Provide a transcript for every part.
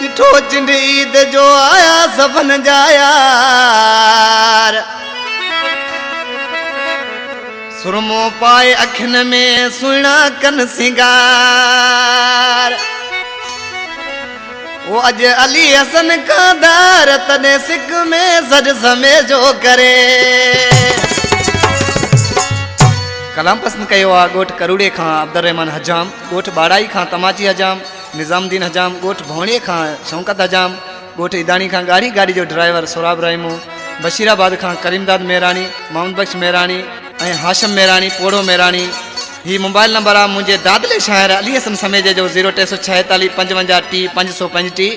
ॾिठो चिंड ईद जो आया सभन जा यार सुरमो पाए अखिन में सुहिणा कन सिंगार वो अज अली हसन का दार तने सिक में सज समय जो करे कलाम पसंद कयो आ गोठ करूड़े खां अब्दुर्रहमान हजाम गोठ बाड़ाई खां तमाची हजाम निज़ामुद्दीन हजाम गोठ भोणे खां शौकत हजाम गोठ इदानी खां गाड़ी जो ड्राइवर सोराब रहीमो बशीराबाद खां करीमदाद मेहरानी मोहम्मद बख्श मेहरानी ऐं हाशिम मेहरानी पोड़ो मेहरानी ही मोबाइल नंबर आ मुझे दादले शायर अली हसन समेज जो 0346 55 T 535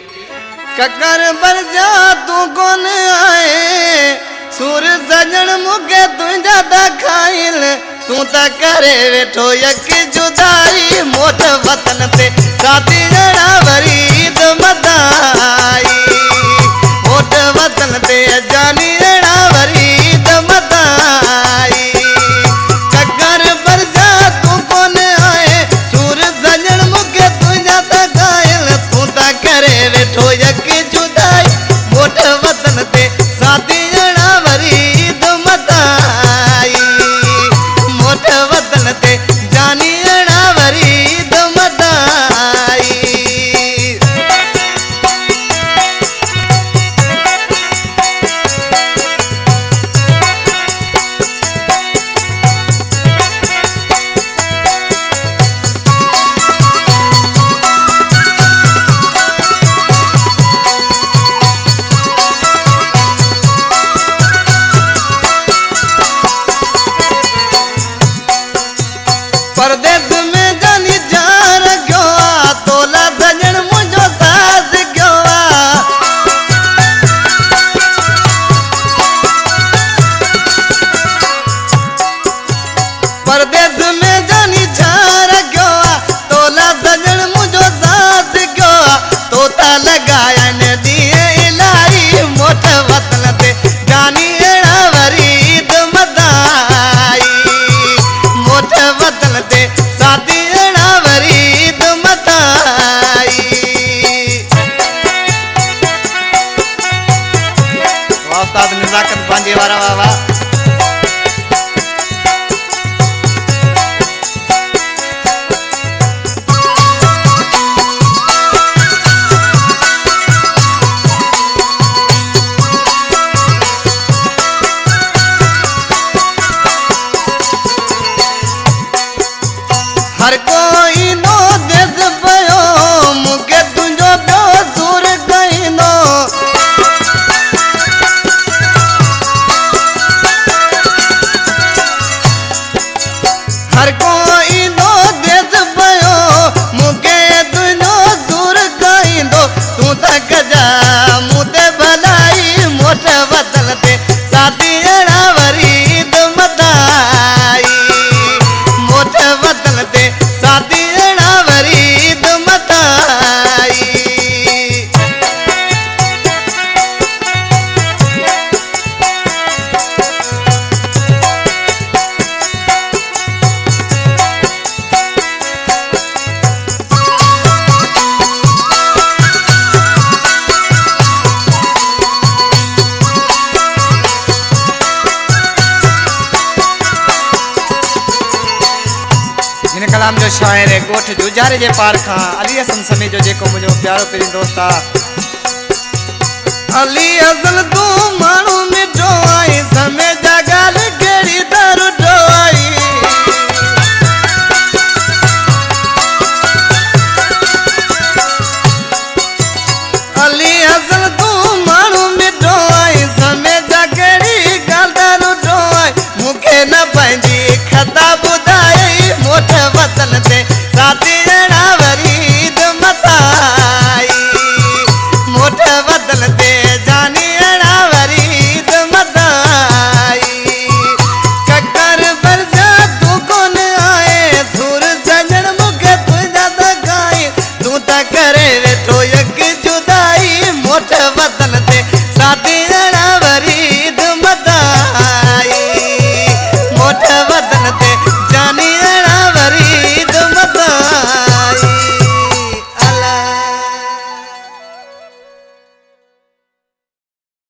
ककर बरजा तू कोन आए सूर सजन मुके तुंजा दा खाइल तू त करे वेठो यक जुदाई मोट वतन ते साथी जड़ा वरीद मदाई मोट वतन ते जानी जड़ा वरीद मदाई ककर बरजा तू कोन आए सूर सजन मुके तुंजा दा खाइल तू त करे वेठो यक जुदाई मोट वतन ते साथी जड़ा वरीद मदाई मोट वतन ते जानी जड़ा वरीद मदाई परदेस में जानी जार गयो आ तोला सजन मुझो सास गयो आ परदेस में जानी जार गयो आ तोला सजन मुझो सास गयो आ तोता लगाया ने दिए इलाही मोट वतन ते जानी एड़ा वरीद मदाई मोट वतन ते साथी एड़ा वरीद मदाई उस्ताद नजाकत बांजे वारा वाह हर कोई नो देस पयो मुके तुंजो प्यो सुर कहिनो हर कोई नो देस पयो मुके तुंजो सुर कहिनो तू तक जा मुते भलाई मोट वतन ते साथी एड़ा वरीद मदाई मोट वतन ते साथी एड़ा वरीद मदाई हिन कलाम जो शायर है गोठ जुजारे जे पार खां अली हसन समेज जो जेको मुझो प्यारो पेरी दोस्त आ अली हसन तू मानू मिठो आई समेज